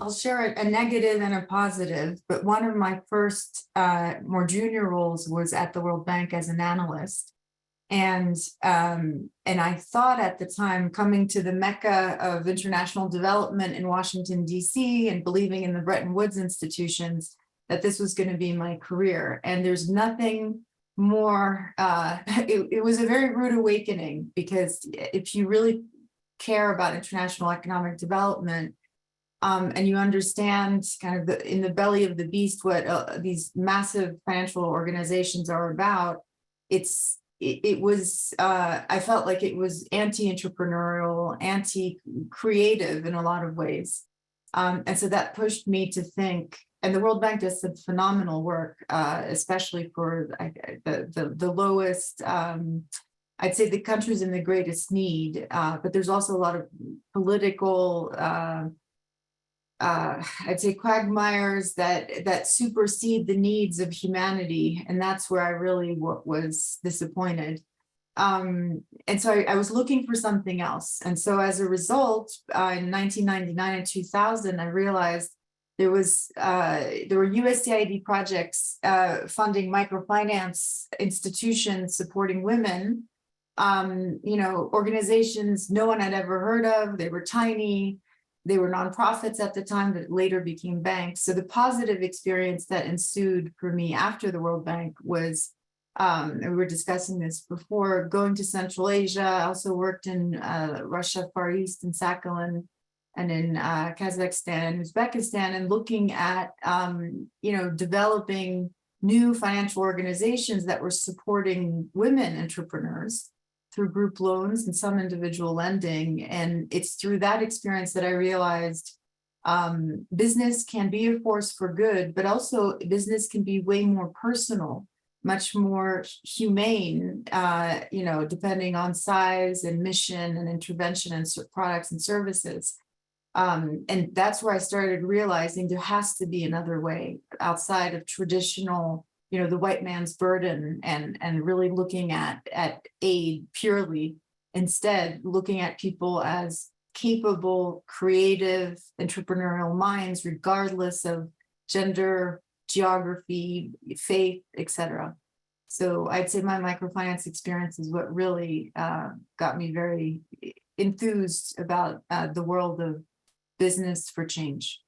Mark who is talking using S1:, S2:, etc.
S1: I'll share a negative and a positive, but one of my first more junior roles was at the World Bank as an analyst. And I thought at the time, coming to the Mecca of international development in Washington, D.C., and believing in the Bretton Woods institutions, that this was going to be my career. And there's nothing more, it was a very rude awakening, because if you really care about international economic development, and you understand kind of in the belly of the beast what these massive financial organizations are about, it was, I felt like it was anti-entrepreneurial, anti-creative in a lot of ways. And so that pushed me to think, and the World Bank does some phenomenal work, especially for the lowest, I'd say the countries in the greatest need, but there's also a lot of political, I'd say quagmires that supersede the needs of humanity, and that's where I really was disappointed. And so I was looking for something else, and so as a result, in 1999 and 2000, I realized there were USAID projects funding microfinance institutions supporting women. Organizations no one had ever heard of. They were tiny. They were nonprofits at the time that later became banks. So the positive experience that ensued for me after the World Bank was, and we were discussing this before, going to Central Asia. I also worked in Russia, Far East, and Sakhalin, and in Kazakhstan and Uzbekistan, and looking at, developing new financial organizations that were supporting women entrepreneurs through group loans and some individual lending. And it's through that experience that I realized business can be a force for good, but also business can be way more personal, much more humane, depending on size and mission and intervention and products and services. And that's where I started realizing there has to be another way outside of traditional, the white man's burden, and really looking at aid purely, instead looking at people as capable, creative, entrepreneurial minds, regardless of gender, geography, faith, etc. So I'd say my microfinance experience is what really got me very enthused about the world of business for change.